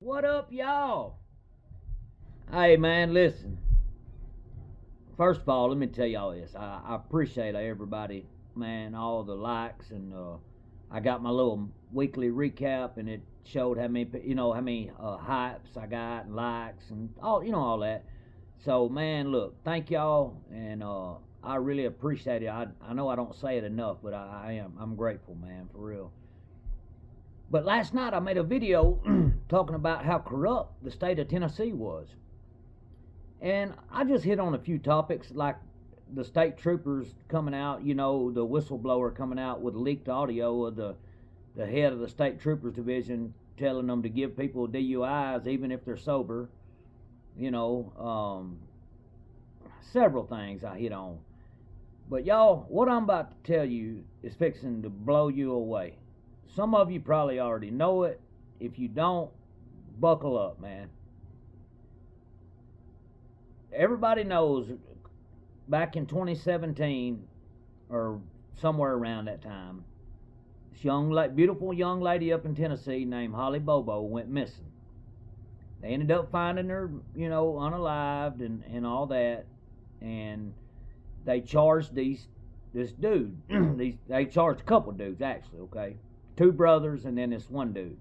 What up, y'all? Hey, man, listen. First of all, let me tell y'all this. I appreciate everybody, man, all the likes, and I got my little weekly recap, and it showed how many, how many hypes I got and likes and all that. So, man, look, thank y'all, and I really appreciate it. I know I don't say it enough, but I am. I'm grateful, man, for real. But last night I made a video talking about how corrupt the state of Tennessee was. And I just hit on a few topics like the state troopers coming out, the whistleblower coming out with leaked audio of the head of the state troopers division telling them to give people DUIs even if they're sober. You know, several things I hit on. But y'all, what I'm about to tell you is fixing to blow you away. Some of you probably already know it. If you don't, buckle up, man. Everybody knows back in 2017 or somewhere around that time, this beautiful young lady up in Tennessee named Holly Bobo went missing. They ended up finding her, unalived and all that, and they charged this dude. They charged a couple dudes actually, okay, two brothers and then this one dude.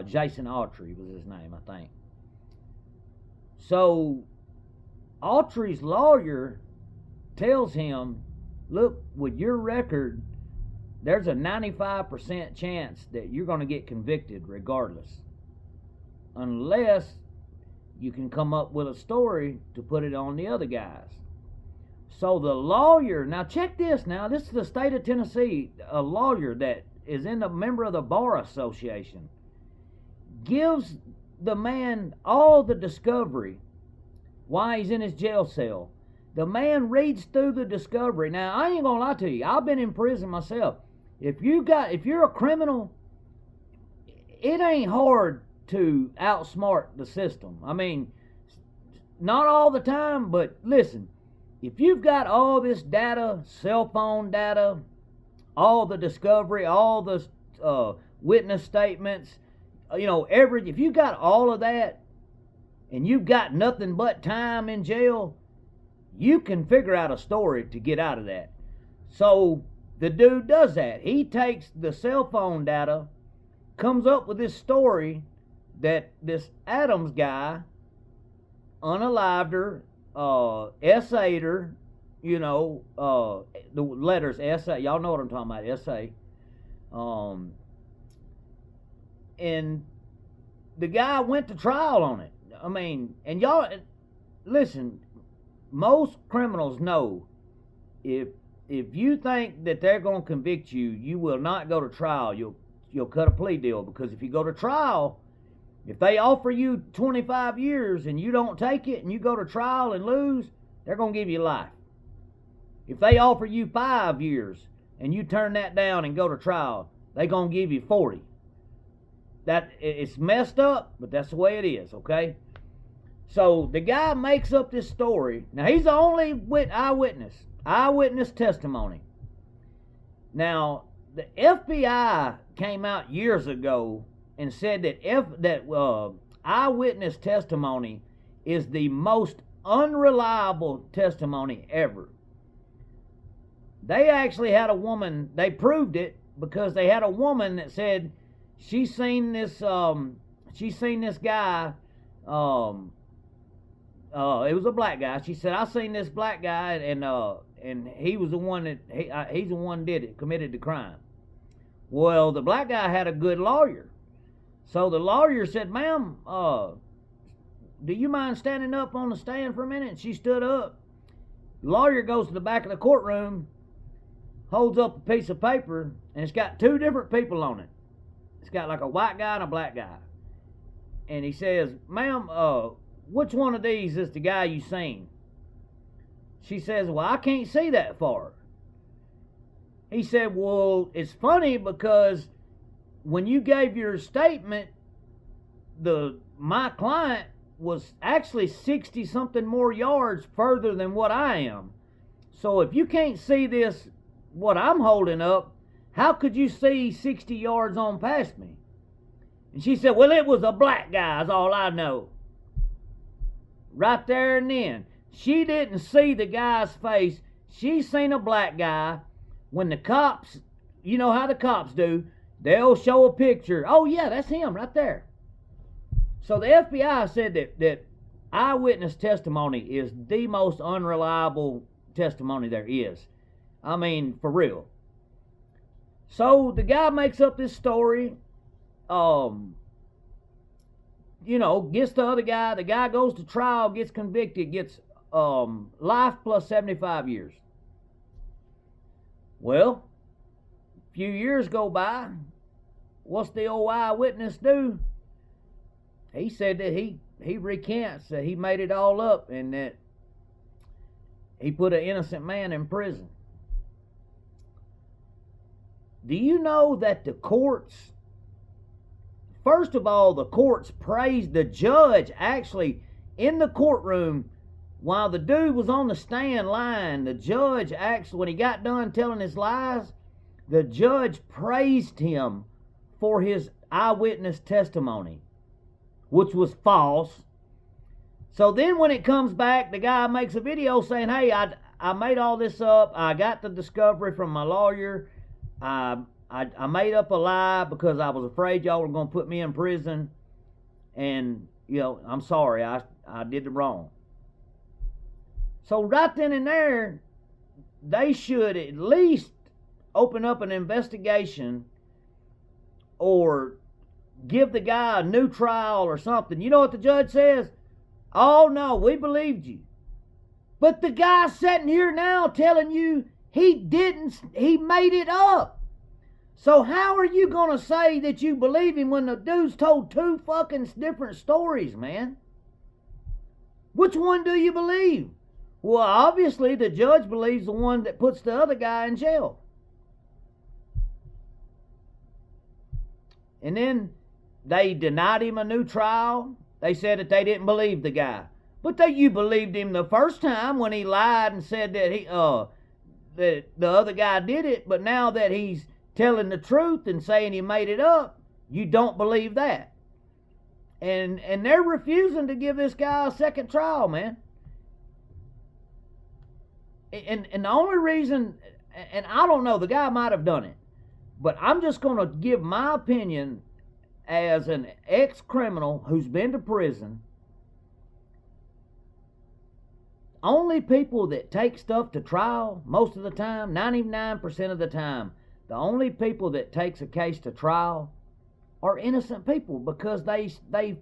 Jason Autry was his name, I think. So Autry's lawyer tells him, look, with your record, there's a 95% chance that you're going to get convicted regardless, unless you can come up with a story to put it on the other guys. So the lawyer, now check this now, this is the state of Tennessee, a lawyer that is a member of the Bar Association, gives the man all the discovery while he's in his jail cell. The man reads through the discovery. Now, I ain't gonna lie to you, I've been in prison myself. If you're a criminal, it ain't hard to outsmart the system. I mean, not all the time, but listen, if you've got all this data, cell phone data, all the discovery, all the witness statements, if you got all of that and you've got nothing but time in jail, you can figure out a story to get out of that. So the dude does that. He takes the cell phone data, comes up with this story that this Adams guy unalived her, S8'd her, the letters S8, y'all know what I'm talking about, S8. And the guy went to trial on it. I mean, and y'all, listen, most criminals know if you think that they're going to convict you, you will not go to trial. You'll cut a plea deal, because if you go to trial, if they offer you 25 years and you don't take it and you go to trial and lose, they're going to give you life. If they offer you 5 years and you turn that down and go to trial, they're going to give you 40. That it's messed up, but that's the way it is, okay? So the guy makes up this story. Now, he's the only eyewitness testimony. Now, the FBI came out years ago and said that eyewitness testimony is the most unreliable testimony ever. They actually had a woman, they proved it because they had a woman that said she seen this guy, it was a black guy. She said, I seen this black guy and he was the one that he's the one did it, committed the crime. Well, the black guy had a good lawyer. So the lawyer said, ma'am, do you mind standing up on the stand for a minute? And she stood up. The lawyer goes to the back of the courtroom, holds up a piece of paper, and it's got two different people on it. It's got like a white guy and a black guy. And he says, ma'am, which one of these is the guy you seen? She says, well, I can't see that far. He said, well, it's funny because when you gave your statement, my client was actually 60 something more yards further than what I am. So if you can't see this, what I'm holding up, how could you see 60 yards on past me? And she said, well, it was a black guy, is all I know. Right there and then. She didn't see the guy's face. She seen a black guy. When the cops, you know how the cops do, they'll show a picture. Oh, yeah, that's him right there. So the FBI said that eyewitness testimony is the most unreliable testimony there is. I mean, for real. So the guy makes up this story, gets the other guy. The guy goes to trial, gets convicted, gets life plus 75 years. Well, a few years go by. What's the old eyewitness do? He said that he recants that he made it all up and that he put an innocent man in prison. Do you know that the courts, first of all, the courts praised the judge actually in the courtroom while the dude was on the stand lying. The judge actually, when he got done telling his lies, the judge praised him for his eyewitness testimony, which was false. So then when it comes back, the guy makes a video saying, hey, I made all this up. I got the discovery from my lawyer. I made up a lie because I was afraid y'all were going to put me in prison. And, I'm sorry. I did it wrong. So right then and there, they should at least open up an investigation or give the guy a new trial or something. You know what the judge says? Oh, no, we believed you. But the guy's sitting here now telling you he made it up. So how are you going to say that you believe him when the dude's told two fucking different stories, man? Which one do you believe? Well, obviously the judge believes the one that puts the other guy in jail. And then they denied him a new trial. They said that they didn't believe the guy. But you believed him the first time when he lied and said that that the other guy did it. But now that he's telling the truth and saying he made it up, you don't believe that. And they're refusing to give this guy a second trial, man. And the only reason, and I don't know, the guy might have done it, but I'm just going to give my opinion as an ex-criminal who's been to prison. Only people that take stuff to trial, most of the time, 99% of the time, the only people that takes a case to trial are innocent people because they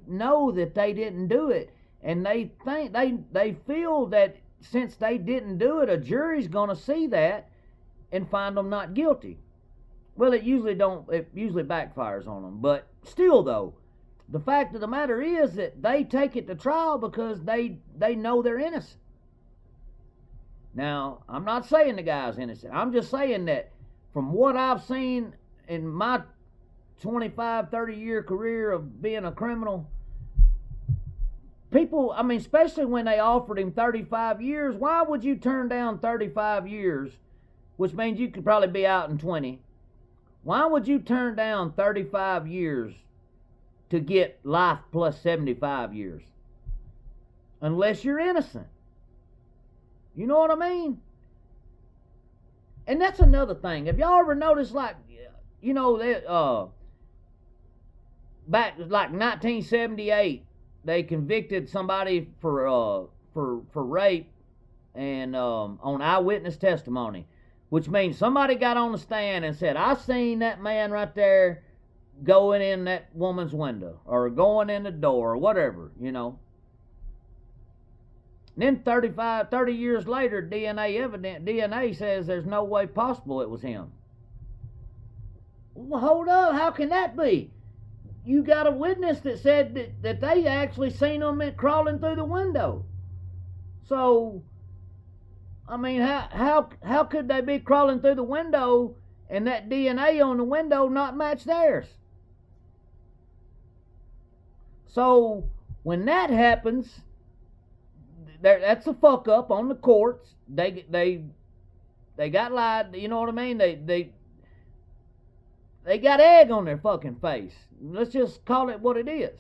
know that they didn't do it, and they think they feel that since they didn't do it, a jury's going to see that and find them not guilty. Well, it usually backfires on them. But still, though, the fact of the matter is that they take it to trial because they know they're innocent. Now, I'm not saying the guy's innocent. I'm just saying that from what I've seen in my 25, 30-year career of being a criminal, people, I mean, especially when they offered him 35 years, why would you turn down 35 years, which means you could probably be out in 20? Why would you turn down 35 years to get life plus 75 years? Unless you're innocent. You know what I mean? And that's another thing. Have y'all ever noticed, like, back like 1978, they convicted somebody for rape and on eyewitness testimony, which means somebody got on the stand and said, I seen that man right there going in that woman's window or going in the door or whatever, And then 30 years later, DNA says there's no way possible it was him. Well, hold up, how can that be? You got a witness that said that they actually seen him crawling through the window. So, I mean, how could they be crawling through the window and that DNA on the window not match theirs? So, when that happens, that's a fuck up on the courts. They got lied. You know what I mean? they got egg on their fucking face. Let's just call it what it is.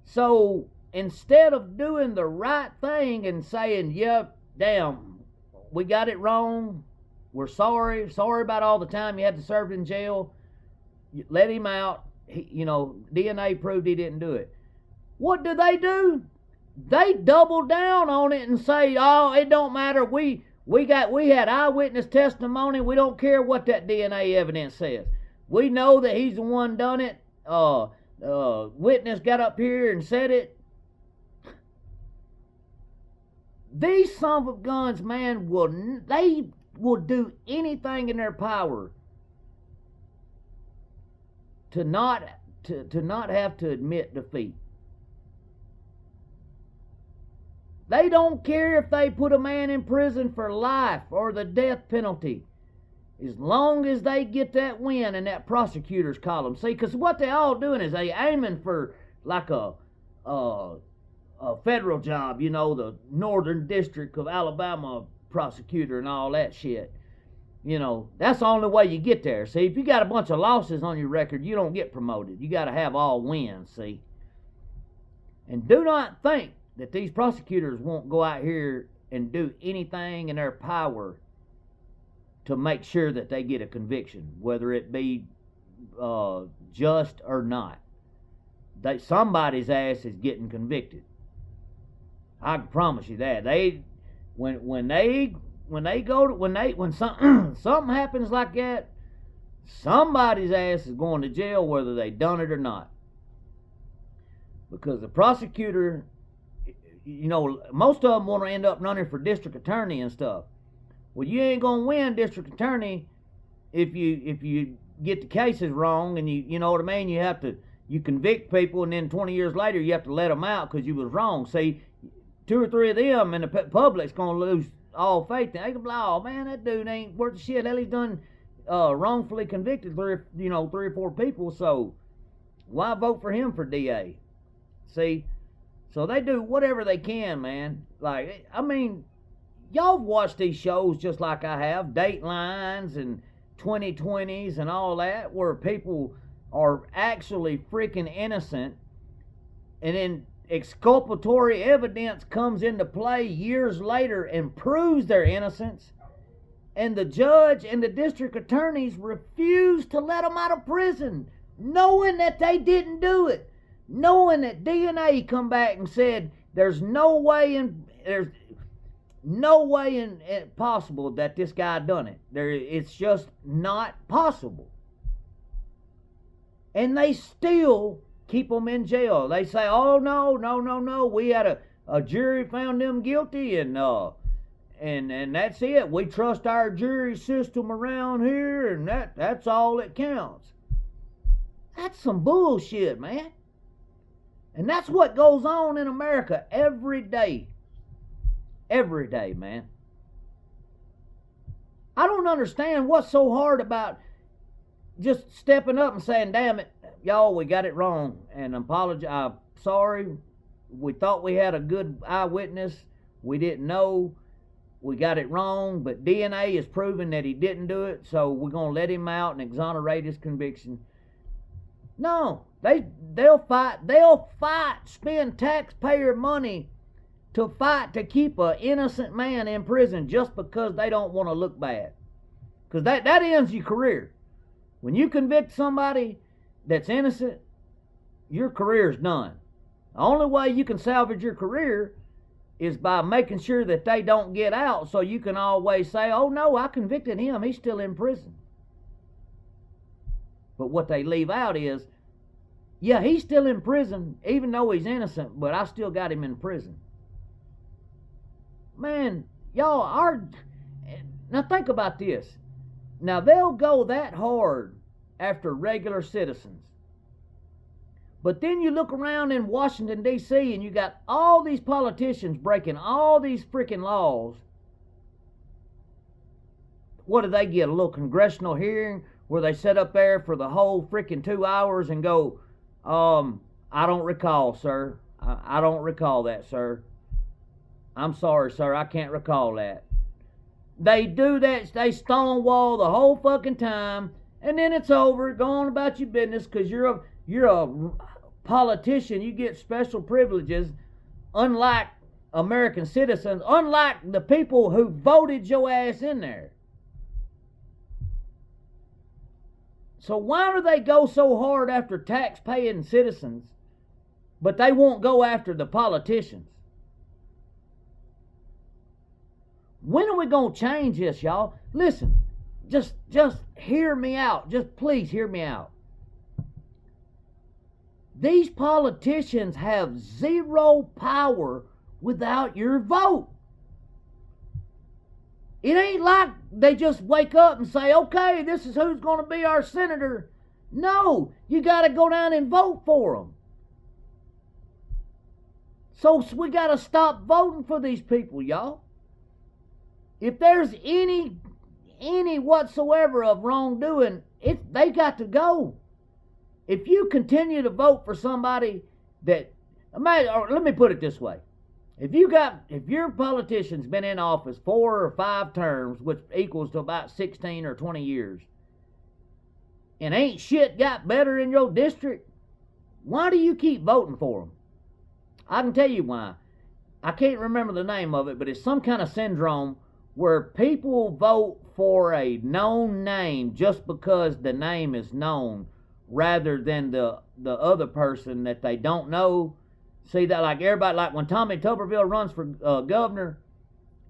So instead of doing the right thing and saying, yep, damn, we got it wrong, we're sorry about all the time you had to serve in jail, let him out, DNA proved he didn't do it. What do? They double down on it and say, oh, it don't matter, we had eyewitness testimony, we don't care what that DNA evidence says. We know that he's the one done it. Witness got up here and said it. These sons of guns, man, they will do anything in their power to not have to admit defeat. They don't care if they put a man in prison for life or the death penalty, as long as they get that win in that prosecutor's column. See, because what they all doing is they aiming for like a federal job, the Northern District of Alabama prosecutor and all that shit. That's the only way you get there. See, if you got a bunch of losses on your record, you don't get promoted. You got to have all wins, see. And do not think that these prosecutors won't go out here and do anything in their power to make sure that they get a conviction, whether it be just or not. Somebody's ass is getting convicted. I can promise you that. When something happens like that, somebody's ass is going to jail, whether they done it or not. Because the prosecutor, most of them want to end up running for district attorney and stuff. Well, you ain't gonna win district attorney if you get the cases wrong, and you know what I mean. You convict people, and then 20 years later you have to let them out because you was wrong. See, 2 or 3 of them, and the public's gonna lose all faith. They can be like, oh man, that dude ain't worth the shit. Hell, he's done wrongfully convicted 3 or 4 people. So why vote for him for DA? See, so they do whatever they can, man. Like, I mean, y'all have watched these shows just like I have, Datelines and 2020s and all that, where people are actually freaking innocent, and then exculpatory evidence comes into play years later and proves their innocence, and the judge and the district attorneys refuse to let them out of prison, knowing that they didn't do it, knowing that DNA come back and said there's no way in possible that this guy done it. It's just not possible. And they still keep them in jail. They say, oh no, we had a jury found them guilty, and that's it. We trust our jury system around here, and that's all that counts. That's some bullshit, man. And that's what goes on in America every day. Every day, man. I don't understand what's so hard about just stepping up and saying, damn it, y'all, we got it wrong, and apologize. I'm sorry. We thought we had a good eyewitness. We didn't know. We got it wrong, but DNA is proving that he didn't do it, so we're going to let him out and exonerate his conviction. No, they'll fight, spend taxpayer money to fight to keep an innocent man in prison just because they don't want to look bad. Because that ends your career. When you convict somebody that's innocent, your career's done. The only way you can salvage your career is by making sure that they don't get out, so you can always say, oh no, I convicted him, he's still in prison. But what they leave out is, yeah, he's still in prison, even though he's innocent, but I still got him in prison. Man, y'all are... Now think about this. Now they'll go that hard after regular citizens. But then you look around in Washington, D.C., and you got all these politicians breaking all these freaking laws. What do they get? A little congressional hearing where they sit up there for the whole freaking 2 hours and go, I don't recall, sir. I don't recall that, sir. I'm sorry, sir. I can't recall that. They do that. They stonewall the whole fucking time. and then it's over. Go on about your business because you're a politician. You get special privileges, unlike American citizens, unlike the people who voted your ass in there. So why do they go so hard after tax-paying citizens, but they won't go after the politicians? When are we going to change this, y'all? Listen, just hear me out. Just please hear me out. These politicians have zero power without your vote. It ain't like they just wake up and say, okay, this is who's going to be our senator. No, you got to go down and vote for them. So we got to stop voting for these people, y'all. If there's any whatsoever of wrongdoing, they got to go. If you continue to vote for somebody that, let me put it this way. If your politician's been in office 4 or 5 terms, which equals to about 16 or 20 years, and ain't shit got better in your district, why do you keep voting for them? I can tell you why. I can't remember the name of it, but it's some kind of syndrome where people vote for a known name just because the name is known, rather than the other person that they don't know. See that, like everybody, like when Tommy Tuberville runs for governor,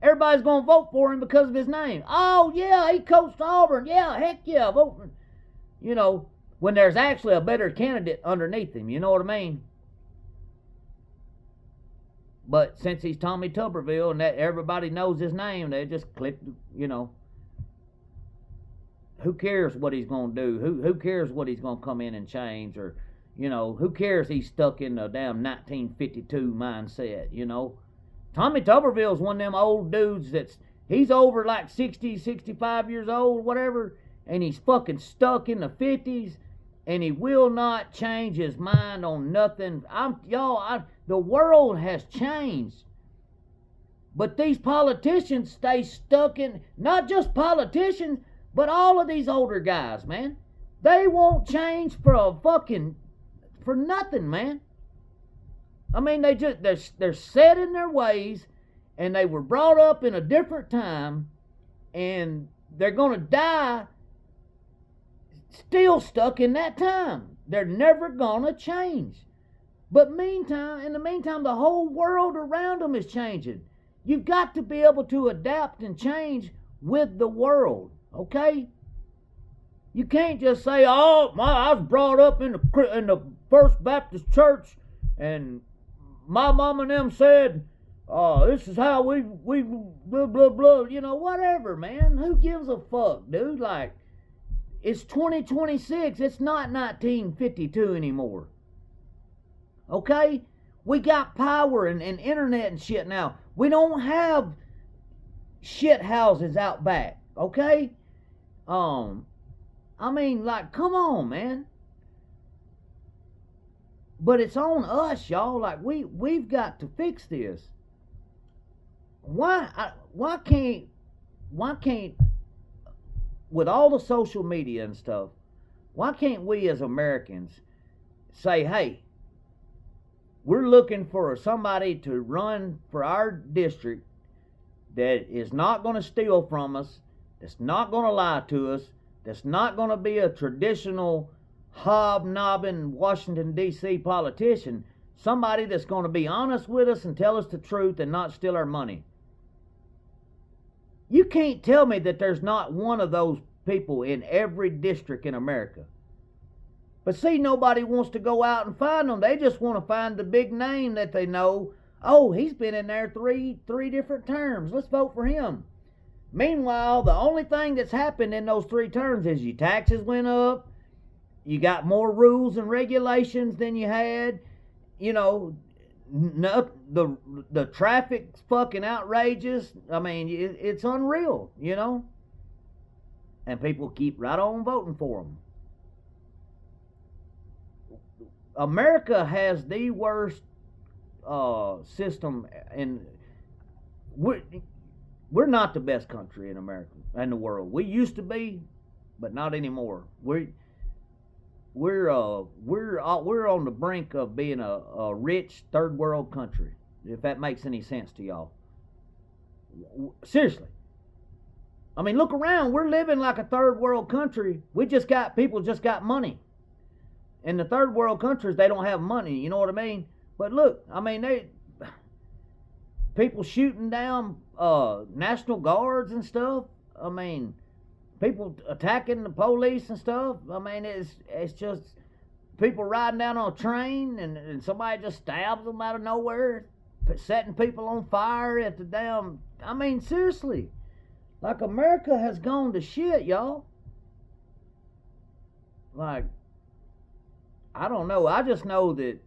everybody's going to vote for him because of his name. Oh yeah, he coached Auburn. Yeah, heck yeah, vote for him. You know, when there's actually a better candidate underneath him. You know what I mean? But since he's Tommy Tuberville and that everybody knows his name, they just click. You know, who cares what he's going to do? Who cares what he's going to come in and change? Or, you know, who cares he's stuck in the damn 1952 mindset, you know? Tommy Tuberville's one of them old dudes he's over like 60, 65 years old, whatever, and he's fucking stuck in the 50s, and he will not change his mind on nothing. The world has changed. But these politicians stay stuck in, not just politicians, but all of these older guys, man. They won't change for nothing, man. I mean, they're set in their ways, and they were brought up in a different time, and they're going to die still stuck in that time. They're never going to change. But in the meantime, the whole world around them is changing. You've got to be able to adapt and change with the world, okay? You can't just say, oh, I was brought up in the First Baptist Church, and my mom and them said, this is how we blah, blah, blah. You know, whatever, man. Who gives a fuck, dude? Like, it's 2026. It's not 1952 anymore. Okay? We got power and internet and shit now. We don't have shit houses out back. Okay? I mean, like, come on, man. But it's on us, y'all. Like, we've got to fix this. Why can't, with all the social media and stuff, why can't we as Americans say, hey, we're looking for somebody to run for our district that is not going to steal from us, that's not going to lie to us, that's not going to be a traditional hobnobbing Washington, D.C. politician, somebody that's going to be honest with us and tell us the truth and not steal our money. You can't tell me that there's not one of those people in every district in America. But see, nobody wants to go out and find them. They just want to find the big name that they know. Oh, he's been in there three different terms. Let's vote for him. Meanwhile, the only thing that's happened in those 3 terms is your taxes went up. You got more rules and regulations than you had. You know, the traffic's fucking outrageous. I mean, it's unreal, you know. And people keep right on voting for them. America has the worst system, and we're not the best country in America and the world. We used to be, but not anymore. We're on the brink of being a rich third world country, if that makes any sense to y'all. Seriously. I mean, look around. We're living like a third world country. People just got money. In the third world countries, they don't have money. You know what I mean? But look, I mean, people shooting down National Guards and stuff. I mean, people attacking the police and stuff. I mean, it's just people riding down on a train and somebody just stabs them out of nowhere, setting people on fire at the damn. I mean, seriously. Like, America has gone to shit, y'all. Like, I don't know. I just know that,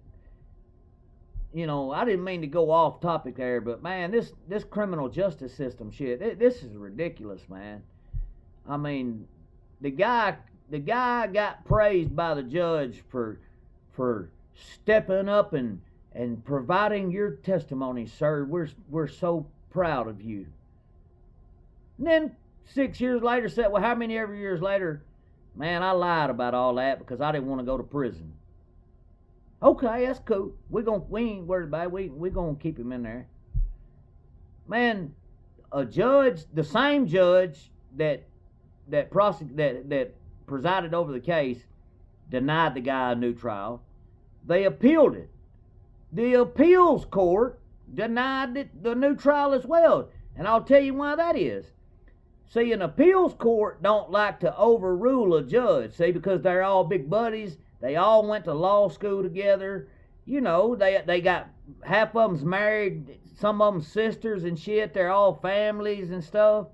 I didn't mean to go off topic there, but man, this criminal justice system shit, this is ridiculous, man. I mean, the guy got praised by the judge for stepping up and providing your testimony, sir. We're so proud of you. And then 6 years later said, well, how many ever years later, man, I lied about all that because I didn't want to go to prison. Okay, that's cool. We ain't worried about it. We gonna keep him in there. Man, a judge, the same judge that presided over the case, denied the guy a new trial. They appealed it. The appeals court denied the new trial as well. And I'll tell you why that is. See, an appeals court don't like to overrule a judge, see, because they're all big buddies. They all went to law school together. They got, half of them's married, some of them sisters and shit. They're all families and stuff.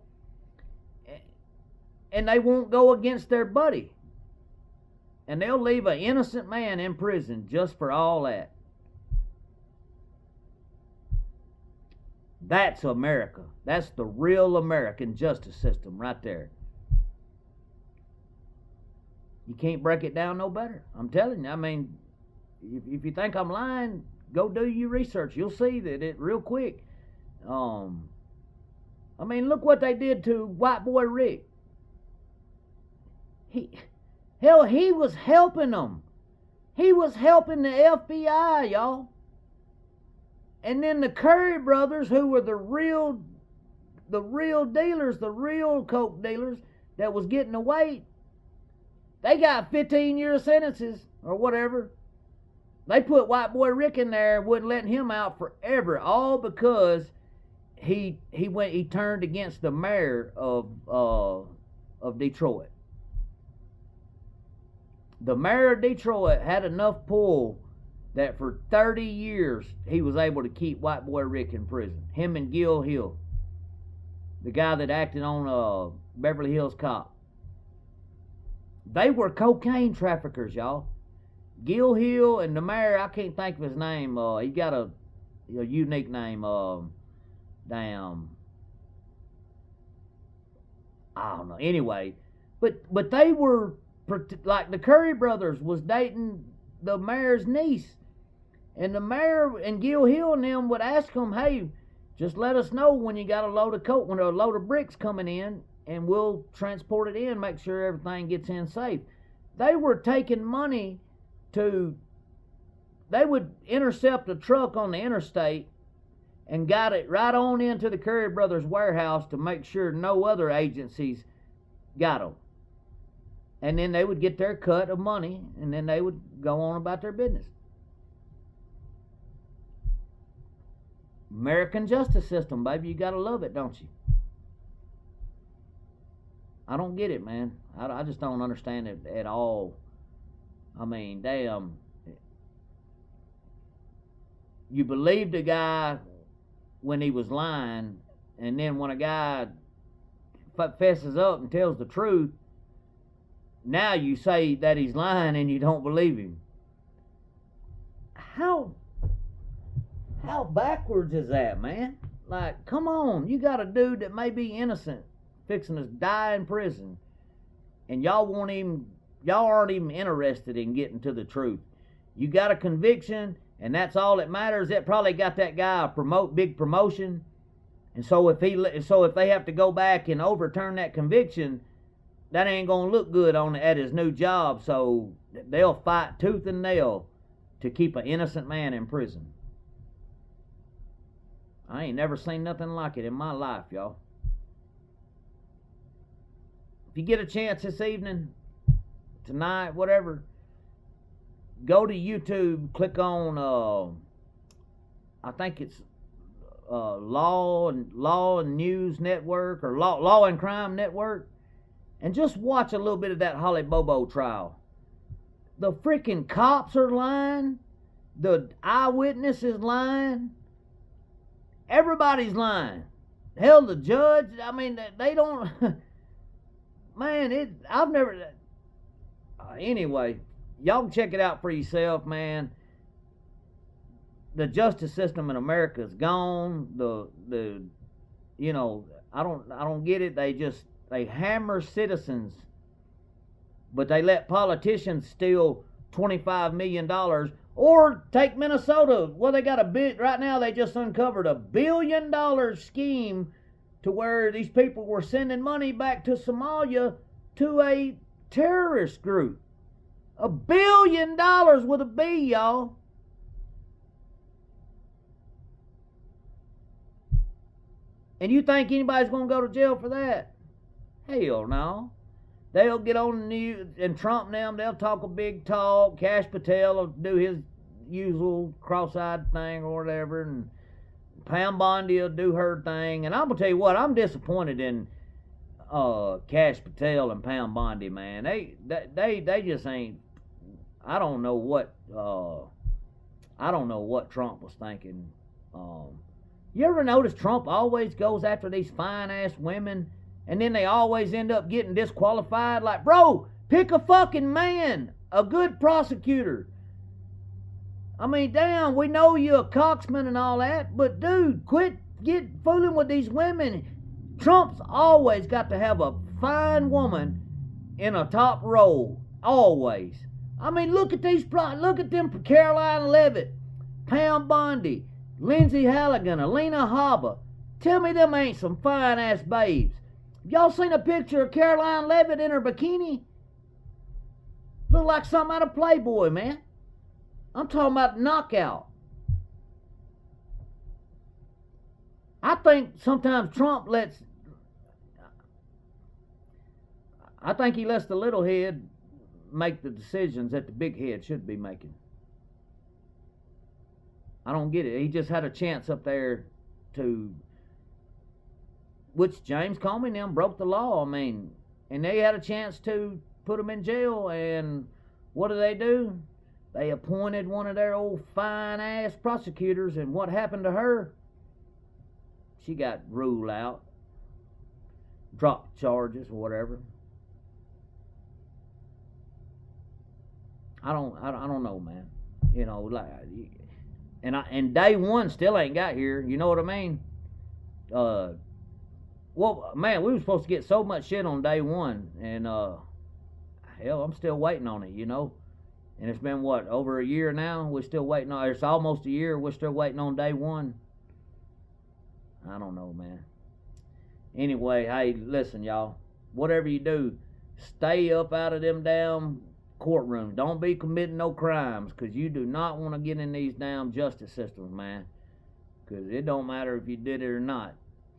And they won't go against their buddy. And they'll leave an innocent man in prison just for all that. That's America. That's the real American justice system right there. You can't break it down no better. I'm telling you. I mean, if you think I'm lying, go do your research. You'll see that it real quick. I mean, look what they did to White Boy Rick. He was helping them. He was helping the FBI, y'all. And then the Curry brothers, who were the real dealers, the real coke dealers that was getting away, they got 15-year sentences or whatever. They put White Boy Rick in there, wouldn't let him out forever, all because he turned against the mayor of Detroit. The mayor of Detroit had enough pull that for 30 years he was able to keep White Boy Rick in prison. Him and Gil Hill, the guy that acted on Beverly Hills Cop. They were cocaine traffickers, y'all. Gil Hill and the mayor, I can't think of his name. He got a unique name. I don't know. Anyway, but they were, like, the Curry brothers was dating the mayor's niece. And the mayor and Gil Hill and them would ask them, hey, just let us know when you got a load of coke, when a load of bricks coming in, and we'll transport it in, make sure everything gets in safe. They were taking money they would intercept a truck on the interstate and got it right on into the Curry brothers' warehouse to make sure no other agencies got them. And then they would get their cut of money, and then they would go on about their business. American justice system, baby. You gotta love it, don't you? I don't get it, man. I just don't understand it at all. I mean, damn. You believed a guy when he was lying, and then when a guy fesses up and tells the truth, now you say that he's lying and you don't believe him. How backwards is that, man? Like, come on. You got a dude that may be innocent fixing to die in prison, and y'all aren't even interested in getting to the truth. You got a conviction, and that's all that matters. It probably got that guy a big promotion, and so if they have to go back and overturn that conviction, that ain't gonna look good at his new job, so they'll fight tooth and nail to keep an innocent man in prison. I ain't never seen nothing like it in my life, y'all. If you get a chance this evening, tonight, whatever, go to YouTube, click on I think it's Law and News Network, or Law and Crime Network, and just watch a little bit of that Holly Bobo trial. The freaking cops are lying. The eyewitness is lying. Everybody's lying. Hell, the judge, I mean, they don't... Man, I've never... Anyway, y'all can check it out for yourself, man. The justice system in America is gone. You know, I don't get it. They hammer citizens, but they let politicians steal $25 million. Or take Minnesota. Well, they got a bit right now. They just uncovered $1 billion scheme to where these people were sending money back to Somalia to a terrorist group. $1 billion with a B, y'all. And you think anybody's going to go to jail for that? Hell no. They'll get on the news, and Trump and them, they'll talk a big talk. Kash Patel will do his usual cross-eyed thing or whatever, and Pam Bondi will do her thing. And I'm going to tell you what, I'm disappointed in Kash Patel and Pam Bondi, man. They just ain't... I don't know what Trump was thinking. You ever notice Trump always goes after these fine-ass women, and then they always end up getting disqualified? Like, bro, pick a fucking man, a good prosecutor. I mean, damn, we know you're a cocksman and all that, but dude, quit fooling with these women. Trump's always got to have a fine woman in a top role, always. I mean, look at them, Caroline Leavitt, Pam Bondi, Lindsay Halligan, Alina Habba. Tell me them ain't some fine-ass babes. Y'all seen a picture of Caroline Leavitt in her bikini? Look like something out of Playboy, man. I'm talking about knockout. I think sometimes Trump lets the little head make the decisions that the big head should be making. I don't get it. He just had a chance up there to... Which James Comey and them broke the law, I mean. And they had a chance to put him in jail, and what do? They appointed one of their old fine-ass prosecutors, and what happened to her? She got ruled out. Dropped charges or whatever. I don't know, man. You know, like... And day one still ain't got here. You know what I mean? Well, man, we were supposed to get so much shit on day one, and hell, I'm still waiting on it, you know. And it's been what, over a year now? We're still waiting on. It's almost a year. We're still waiting on day one. I don't know, man. Anyway, hey, listen, y'all. Whatever you do, stay up out of them damn courtrooms. Don't be committing no crimes, because you do not want to get in these damn justice systems, man. Because it don't matter if you did it or not.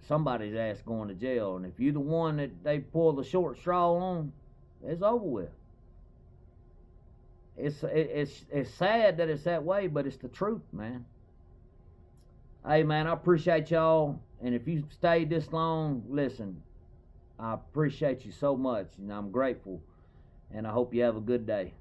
Somebody's ass going to jail, and if you're the one that they pull the short straw on, it's over with. It's sad that it's that way, but it's the truth, man. Hey, man, I appreciate y'all, and if you stayed this long, listen, I appreciate you so much, and I'm grateful, and I hope you have a good day.